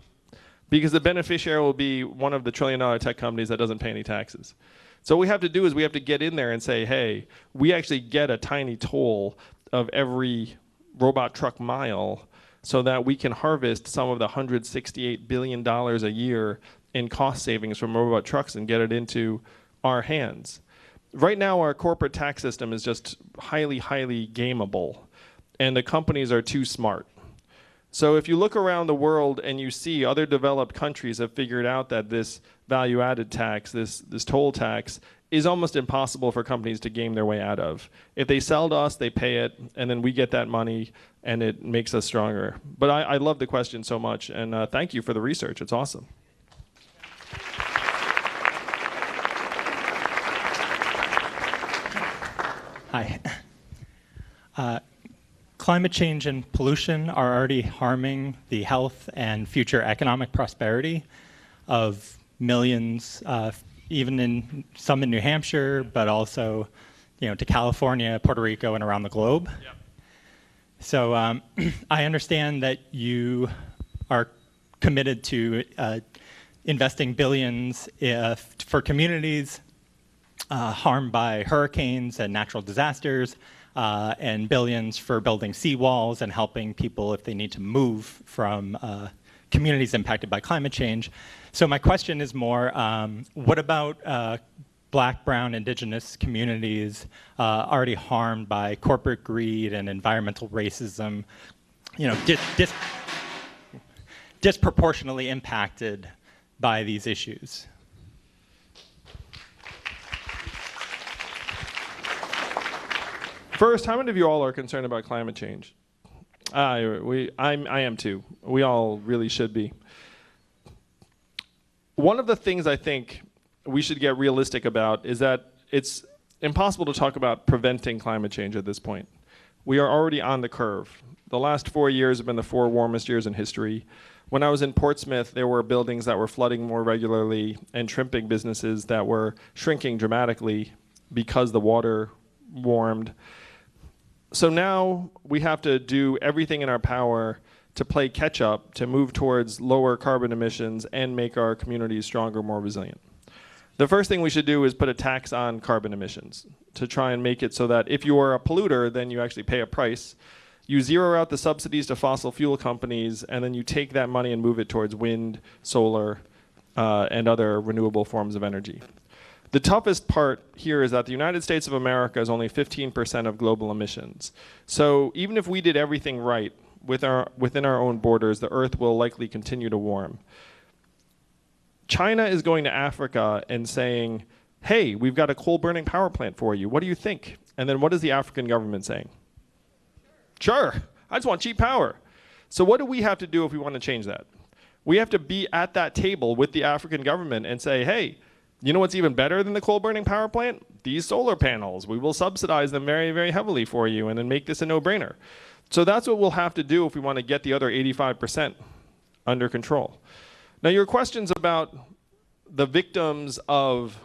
Because the beneficiary will be one of the $1 trillion tech companies that doesn't pay any taxes. So what we have to do is we have to get in there and say, hey, we actually get a tiny toll of every robot truck mile, so that we can harvest some of the $168 billion a year in cost savings from robot trucks and get it into our hands. Right now, our corporate tax system is just highly, highly gameable, and the companies are too smart. So if you look around the world and you see other developed countries have figured out that this value-added tax, this toll tax, is almost impossible for companies to game their way out of. If they sell to us, they pay it, and then we get that money, and it makes us stronger. But I love the question so much, and thank you for the research. It's awesome. Hi. Climate change and pollution are already harming the health and future economic prosperity of millions, even in some in New Hampshire, but also, to California, Puerto Rico, and around the globe. Yep. So I understand that you are committed to investing billions for communities harmed by hurricanes and natural disasters, and billions for building seawalls and helping people if they need to move from communities impacted by climate change. So my question is more, what about Black, brown, indigenous communities already harmed by corporate greed and environmental racism, disproportionately impacted by these issues? First, how many of you all are concerned about climate change? I am too. We all really should be. One of the things I think we should get realistic about is that it's impossible to talk about preventing climate change at this point. We are already on the curve. The last 4 years have been the 4 warmest years in history. When I was in Portsmouth, there were buildings that were flooding more regularly and shrimping businesses that were shrinking dramatically because the water warmed. So now we have to do everything in our power to play catch up, to move towards lower carbon emissions and make our communities stronger, more resilient. The first thing we should do is put a tax on carbon emissions to try and make it so that if you are a polluter, then you actually pay a price. You zero out the subsidies to fossil fuel companies, and then you take that money and move it towards wind, solar, and other renewable forms of energy. The toughest part here is that the United States of America is only 15% of global emissions. So even if we did everything right within our own borders, the Earth will likely continue to warm. China is going to Africa and saying, hey, we've got a coal-burning power plant for you. What do you think? And then what is the African government saying? Sure, I just want cheap power. So what do we have to do if we want to change that? We have to be at that table with the African government and say, hey, you know what's even better than the coal-burning power plant? These solar panels. We will subsidize them very, very heavily for you and then make this a no-brainer. So that's what we'll have to do if we want to get the other 85% under control. Now, your questions about the victims of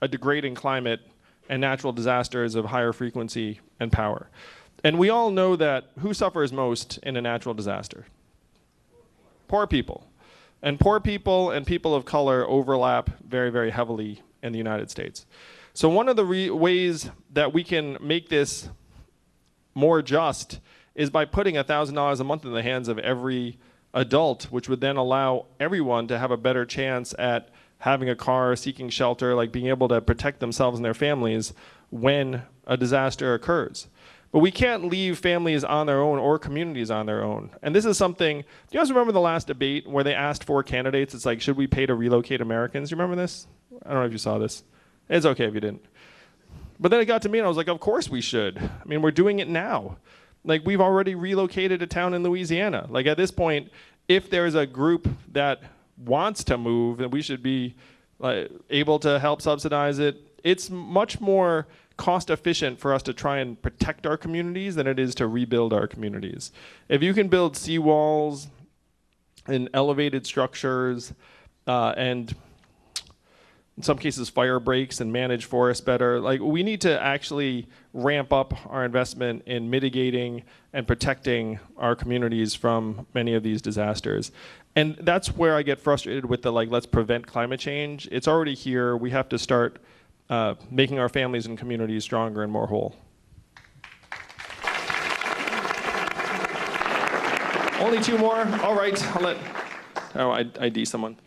a degrading climate and natural disasters of higher frequency and power. And we all know that who suffers most in a natural disaster? Poor people. And poor people and people of color overlap very, very heavily in the United States. So one of the ways that we can make this more just is by putting $1,000 a month in the hands of every adult, which would then allow everyone to have a better chance at having a car, seeking shelter, like being able to protect themselves and their families when a disaster occurs. But we can't leave families on their own or communities on their own. And this is something, do you guys remember the last debate where they asked 4 candidates, it's like, should we pay to relocate Americans? Do you remember this? I don't know if you saw this. It's okay if you didn't. But then it got to me and I was like, of course we should. I mean, we're doing it now. Like, we've already relocated a town in Louisiana. Like, at this point, if there's a group that wants to move, then we should be able to help subsidize it. It's much more cost efficient for us to try and protect our communities than it is to rebuild our communities. If you can build seawalls and elevated structures and in some cases fire breaks and manage forests better, like, we need to actually ramp up our investment in mitigating and protecting our communities from many of these disasters. And that's where I get frustrated with the, like, let's prevent climate change. It's already here. We have to start making our families and communities stronger and more whole. Only 2 more? All right, I'll let, ID someone.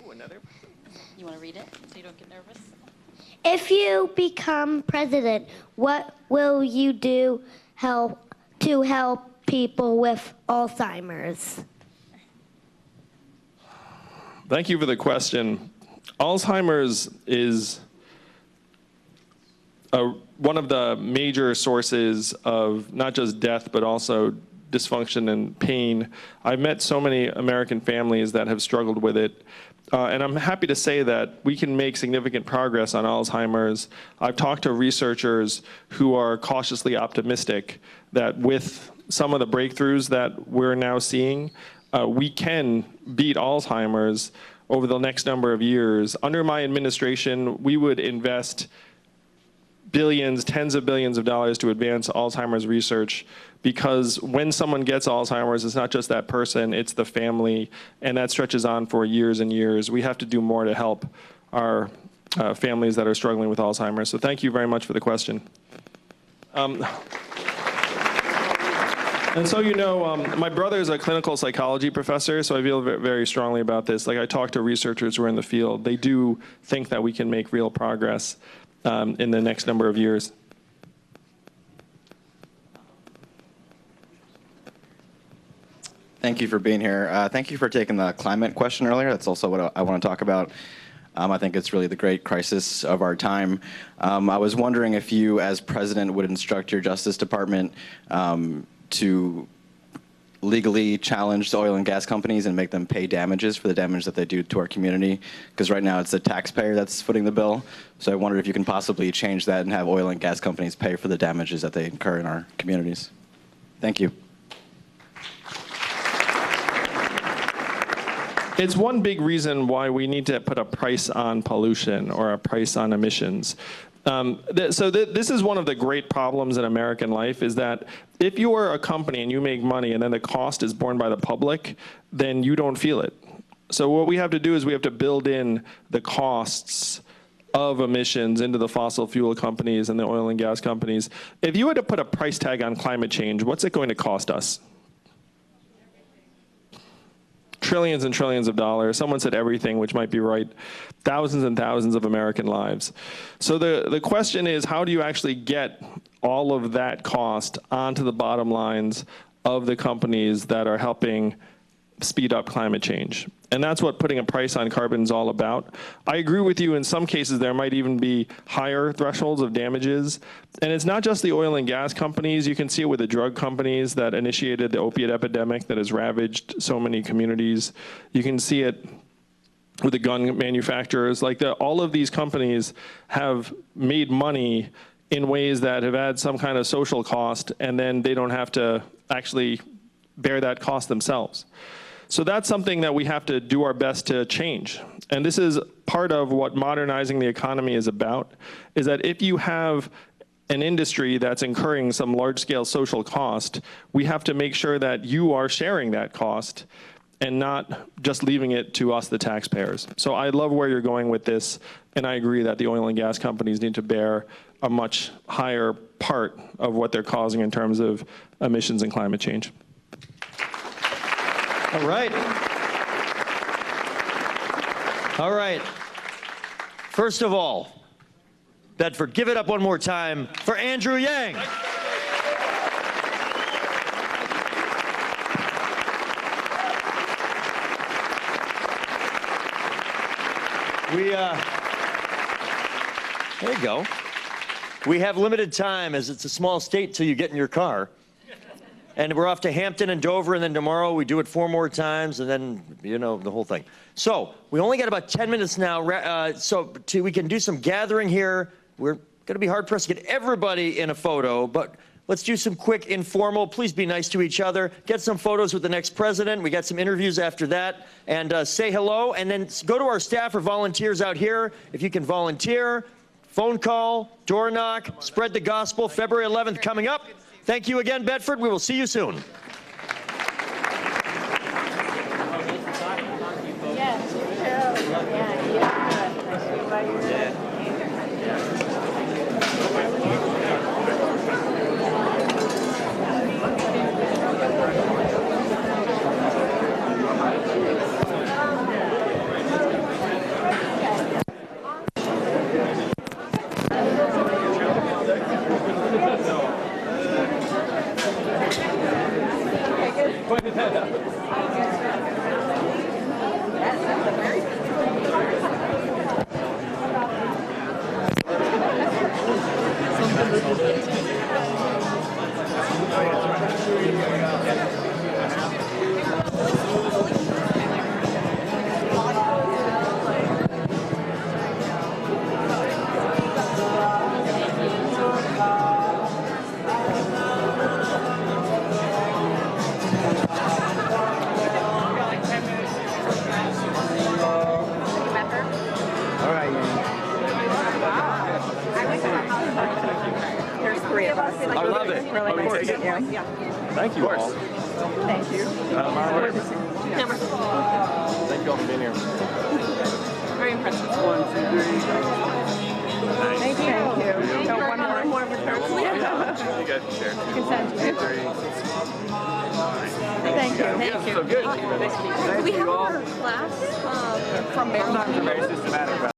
Ooh, another. You want to read it so you don't get nervous? If you become president, what will you do to help people with Alzheimer's? Thank you for the question. Alzheimer's is one of the major sources of not just death, but also dysfunction and pain. I've met so many American families that have struggled with it. And I'm happy to say that we can make significant progress on Alzheimer's. I've talked to researchers who are cautiously optimistic that with some of the breakthroughs that we're now seeing, we can beat Alzheimer's over the next number of years. Under my administration, we would invest billions, tens of billions of dollars to advance Alzheimer's research, because when someone gets Alzheimer's, it's not just that person, it's the family, and that stretches on for years and years. We have to do more to help our families that are struggling with Alzheimer's. So thank you very much for the question. And so, you know, my brother is a clinical psychology professor, so I feel very strongly about this. Like, I talk to researchers who are in the field. They do think that we can make real progress in the next number of years. Thank you for being here. Thank you for taking the climate question earlier. That's also what I want to talk about. I think it's really the great crisis of our time. I was wondering if you, as president, would instruct your Justice Department to legally challenge the oil and gas companies and make them pay damages for the damage that they do to our community, because right now it's the taxpayer that's footing the bill. So I wondered if you can possibly change that and have oil and gas companies pay for the damages that they incur in our communities. Thank you. It's one big reason why we need to put a price on pollution or a price on emissions. This is one of the great problems in American life, is that if you are a company and you make money and then the cost is borne by the public, then you don't feel it. So what we have to do is we have to build in the costs of emissions into the fossil fuel companies and the oil and gas companies. If you had to put a price tag on climate change, what's it going to cost us? Trillions and trillions of dollars. Someone said everything, which might be right. Thousands and thousands of American lives. So the question is, how do you actually get all of that cost onto the bottom lines of the companies that are helping speed up climate change. And that's what putting a price on carbon is all about. I agree with you, in some cases there might even be higher thresholds of damages. And it's not just the oil and gas companies. You can see it with the drug companies that initiated the opiate epidemic that has ravaged so many communities. You can see it with the gun manufacturers. All of these companies have made money in ways that have had some kind of social cost, and then they don't have to actually bear that cost themselves. So that's something that we have to do our best to change. And this is part of what modernizing the economy is about, is that if you have an industry that's incurring some large-scale social cost, we have to make sure that you are sharing that cost and not just leaving it to us, the taxpayers. So I love where you're going with this, and I agree that the oil and gas companies need to bear a much higher part of what they're causing in terms of emissions and climate change. All right. All right. First of all, Bedford, give it up one more time for Andrew Yang. There you go. We have limited time, as it's a small state till you get in your car. And we're off to Hampton and Dover, and then tomorrow we do it 4 more times, and then, you know, the whole thing. So we only got about 10 minutes now, we can do some gathering here. We're going to be hard-pressed to get everybody in a photo, but let's do some quick informal. Please be nice to each other. Get some photos with the next president. We got some interviews after that. And say hello, and then go to our staff or volunteers out here. If you can volunteer, phone call, door knock, spread the gospel. February 11th coming up. Thank you again, Bedford. We will see you soon. I love it. Really nice to meet you. Yeah. Thank you all. Thank you. Thank you all for being here. Very impressive. 1, 2, 3. Thank you. So one more person. You guys can share. Consent. 2, 3. Thank you. Thank you. So good. Do we have our class from Maryland? Very systematic.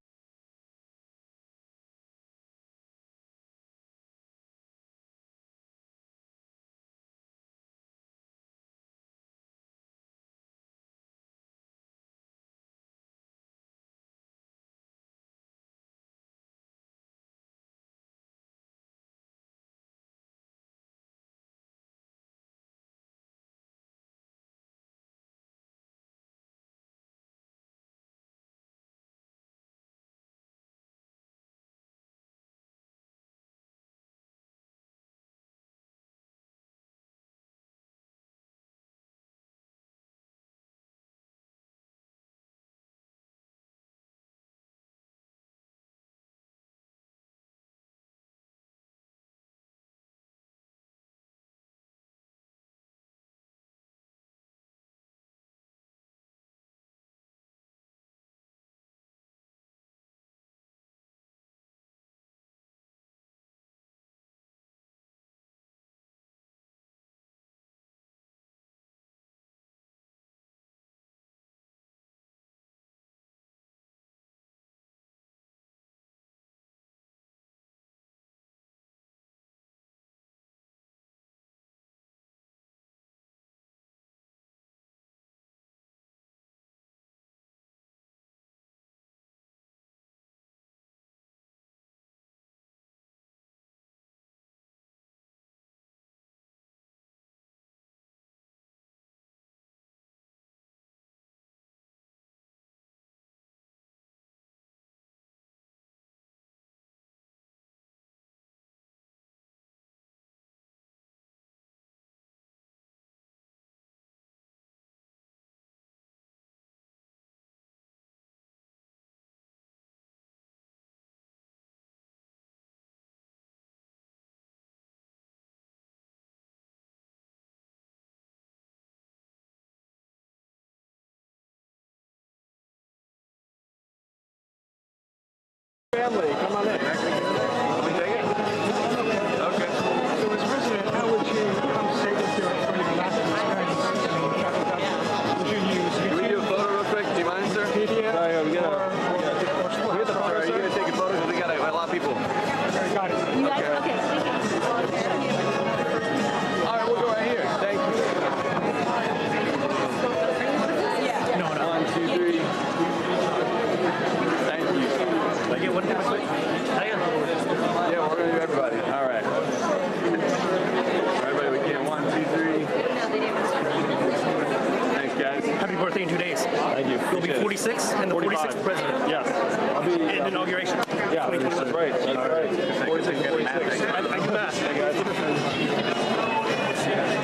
46 and the 46th president. Yes. I'll be And inauguration. Yeah, that's right. That's right. 46 and 46. I do math. You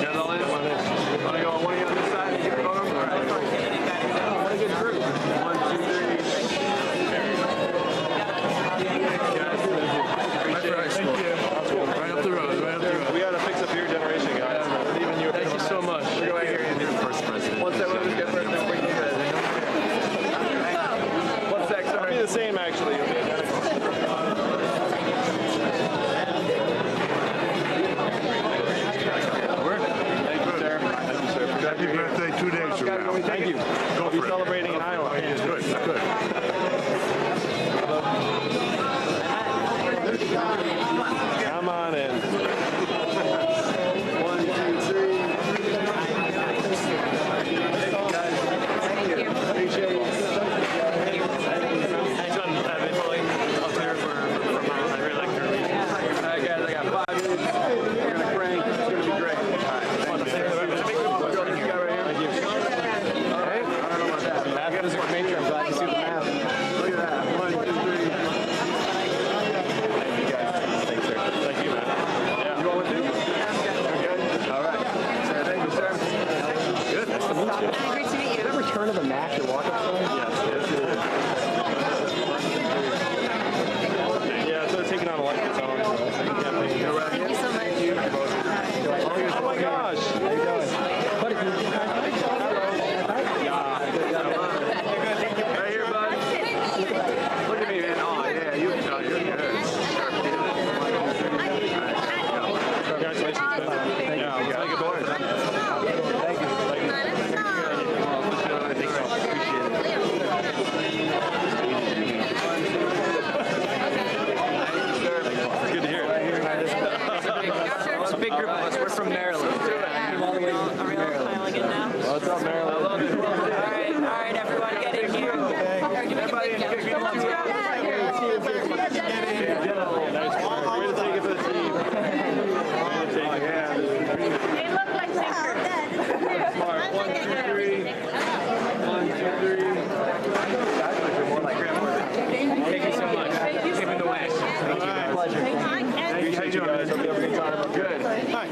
guys all in? Want to go one of you on this side and get a photo? All right. What a good group. 1, 2, 3. Right up the road, right up the road. We got to fix up your generation, guys. Even you. Thank you so much. Go right here. You're the first president. One second. Let's get president. One sec. It'll be Sorry. the same, actually. It'll be identical. Thank you, sir. Thank you, sir. Happy birthday 2 days from now. Thank you. I'll be celebrating in Iowa. Good, good. Come on in. 1, 2, 3. Thank you, guys. Thank you. Appreciate it. Thanks on Evelyn up there for I really like her. All right, guys, I got 5 minutes. We're going to crank. It's going to be great. All right. Thank you. What girl you got right here? Thank you. All right. I don't know about that. Math is what made you. I'm glad you see the math. Look at that. 1, 2, 3. Thank you, guys. Thanks, sir. Thank you, man. Yeah. You want one too? You're good? All right. Sir, thank you, sir. Good. Nice to meet you. Great to meet you. Ever turn of the Mac your walk-up sign? Yes, yes, it is. Yeah, so taking on a life of its own. Thank you so much. Oh my gosh. How you doing? Buddy, can you right here, bud. Look at me, man. Oh, yeah, you're good. Congratulations. Thank you. Yeah, let's make it boys. Thank you. Thank you. It's good to hear. It's a big group of us. We're from Maryland. What's up, Maryland? I love it. All right, everyone, get in here. Everybody in here. Way to take it for the team. They look like sisters. Smart. 1, 2, 3. 1, 2, 3. Thank you so much. Keeping the way. Pleasure. How you doing, guys? Hope you have a good time. Good. Hi.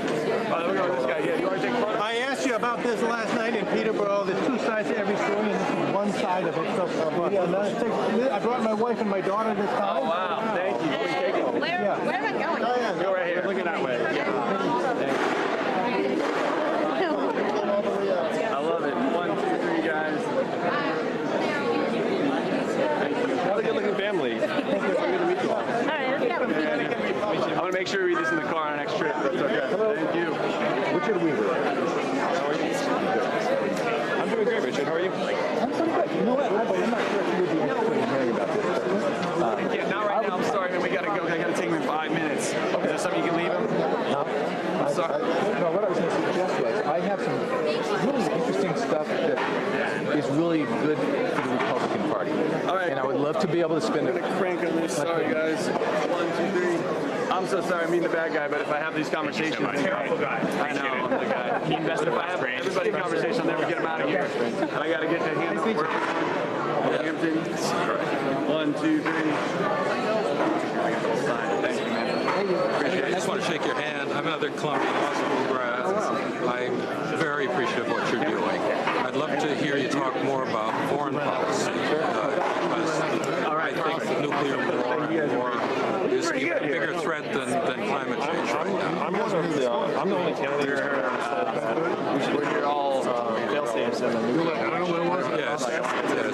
Oh, look at this guy. Yeah, you want to take a photo? I asked you about this last night in Peterborough. There's 2 sides to every story, and this is one side of it. So I brought my wife and my daughter this time. Oh, wow. Thank you. Where am I going? Go right here. Looking that way. I love it. 1, 2, 3, guys. What a good looking family. All right, let's have a I'm going to make sure we read this in the car on our next trip. It's okay. Thank you. Richard Weaver. I'm doing great, Richard. How are you? I'm pretty good. You know what? I'm not sure if you would be interested in hearing about this. Yeah, not right now. I'm sorry, man. We got to go. I got to take him in 5 minutes. Is there something you can leave him? No. Sorry. No, what I was going to suggest was I have some really interesting stuff that is really good for the Republican Party. All right. And I would love to be able to spend it. I'm going to crank on this. Sorry, guys. 1, 2, 3. I'm so sorry, I'm being the bad guy, but if I have these conversations, I know I'm the guy. If I have everybody conversation, I'll never get them out of here. And I got to get to hand over. Hampton. 1, 2, 3. Thank you, man. Appreciate I it. just want to shake your hand. I'm another Columbia Law School grad. I'm very appreciative of what you're doing. I'd love to hear you talk more about foreign policy. I think nuclear war is even a bigger threat than climate change right now. I'm the only candidate who's ever said that we're all fail-safes and Yes,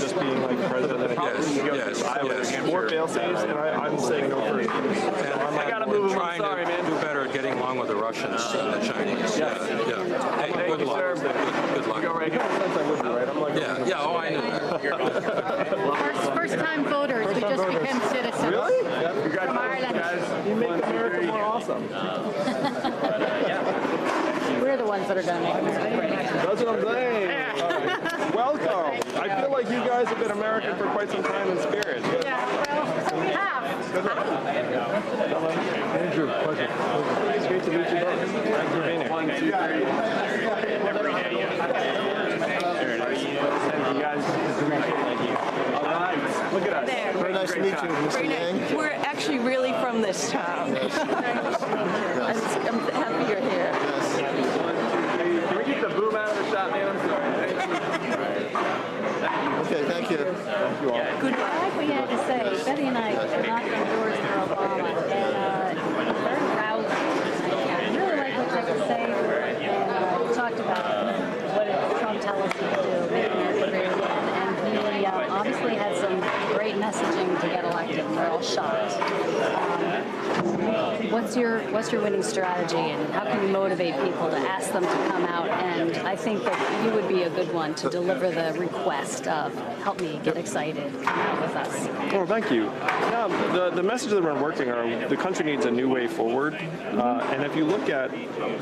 just being like president. yes. More fail-safes, and I'm saying no first. And I gotta move. trying I'm sorry, to man. do better at getting along with the Russians and the Chinese. Yeah. Hey, Thank good you, luck. sir. Good luck. Go right here. Yeah. Oh, I knew that. First-time voters. We just became citizens. Really? From Ireland. Guys. You make America more awesome. We're the ones that are going to make this great. That's what I'm saying. Welcome. I feel like you guys have been American for quite some time in spirit. Yeah, well, we have. Andrew, pleasure. It's great to meet you both. Thanks for being here. 1, 2, 3. Every day. Thank you, guys. Nice to meet you, Mr. Yang. We're actually really from this town. I'm happy you're here. Can we get the boom out of the shot, man? I'm sorry. Okay, thank you. Thank you all. Goodbye. I like what you had to say. Betty and I knocked on doors for Obama, and very rousing. I really like what you had to say, and we talked about what did Trump tell us to do, make America great again, and he obviously had some great messaging to get elected, and we're all shocked. What's your winning strategy, and how can you motivate people to ask them to come out? And I think that you would be a good one to deliver the request of help me get excited, come out with us. Well, thank you. Yeah, the message that we're working on, the country needs a new way forward. And if you look at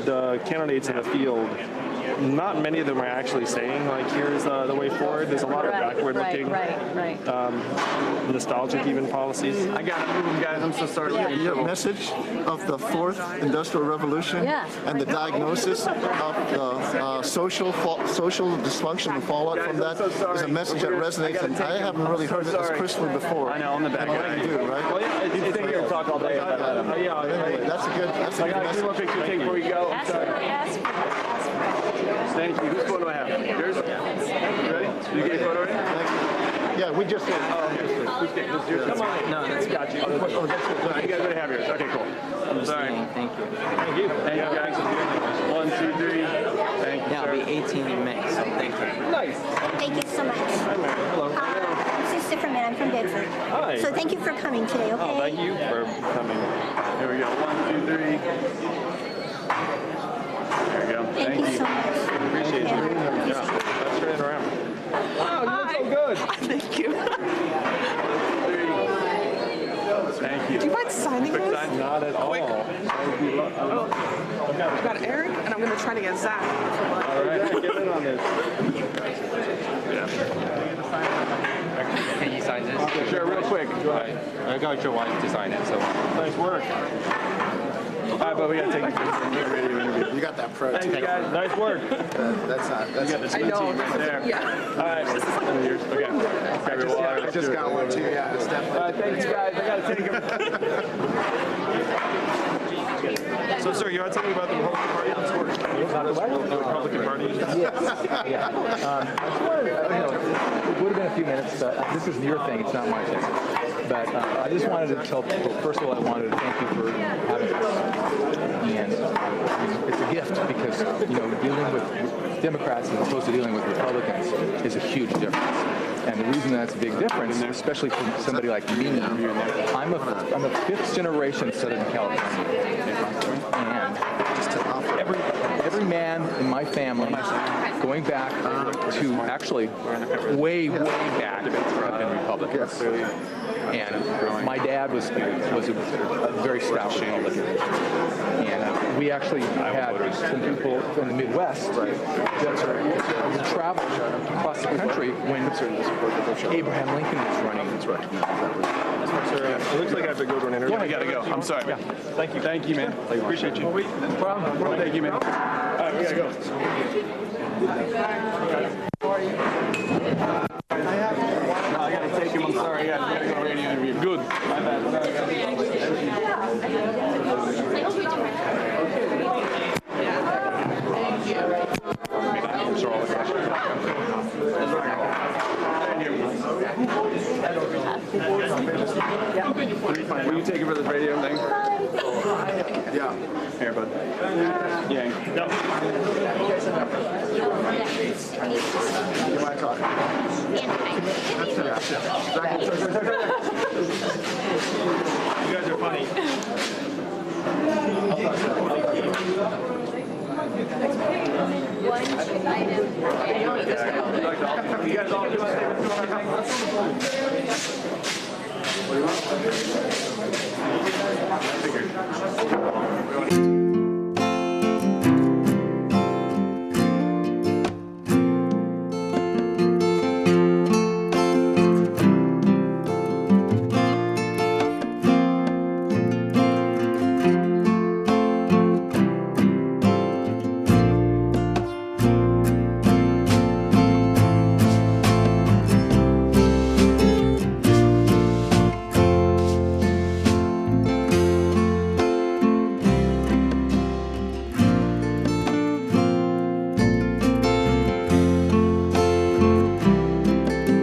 the candidates in the field, not many of them are actually saying, like, here's the way forward. There's a lot of backward-looking, nostalgic even policies. I got to move, guys. I'm so sorry. Your message of the fourth industrial revolution and the diagnosis of the social dysfunction and fallout from that is a message that resonates, and I haven't really heard it as crisply before. I know, I'm the bad guy. You do, right? Well, yeah, you stay here and talk all day about that. Anyway, that's a good message. You want a picture to take before you go? I'm sorry. Thank you. Whose photo do I have? Yours? You ready? Did you get your photo ready? Thank you. Yeah, we just did. Who's getting yours? Come on. No, that's got you. Oh, that's good. No, you guys already have yours. Okay, cool. I'm sorry. Thank you. Thank you. Thank you, guys. 1, 2, 3. Thank you, Yeah, I'll be 18 in May, so thank you. Nice. Thank you so much. Hi, Mary. Hello. I'm Sue Sifferman. I'm from Bedford. Hi. So thank you for coming today, okay? Oh, thank you for coming. Here we go. 1, 2, 3. There we go. Thank you so much. Appreciate you. Yeah, that's straight around. Wow, you look so good. Thank you. Thank you. Do you mind signing Quick this? sign? Not at all. Oh, I've got Eric, and I'm going to try to get Zach. All right, get in on this. Can you sign this? Sure, real quick. I got your wife to sign it, so. Nice work. All right, but we got to take a radio interview. You got that pro. Thank you, guys. Nice work. That's not. You got the team right there. Yeah. All right. Okay. I just got one too. Yeah, it's definitely. All right, thanks, guys. I got to take them. So, sir, you had something about the Republican Party? The Republican Party? Yes. Yeah. It would have been a few minutes, but this is your thing. It's not my thing. But I just wanted to tell people, first of all, I wanted to thank you for having this. And it's a gift because, dealing with Democrats as opposed to dealing with Republicans is a huge difference. And the reason that's a big difference, especially for somebody like me, I'm a fifth generation Southern California. And every man in my family, going back to actually way back, in Republicans. And my dad was a very stout Republican. And we actually had some people from the Midwest that traveled across the country when Abraham Lincoln was running. It looks like I have to go to an interview. I got to go. I'm sorry. Yeah. Thank you. Thank you, man. I appreciate you. No problem. Thank you, man. All right, we got to go. I got to take him. I'm sorry. I got to go radio interview. Good. My bad. Answer all the questions. Will you take it for this radio thing? Yeah. Here, bud. Yeah. No. You want to talk? You guys are funny. One item. You guys all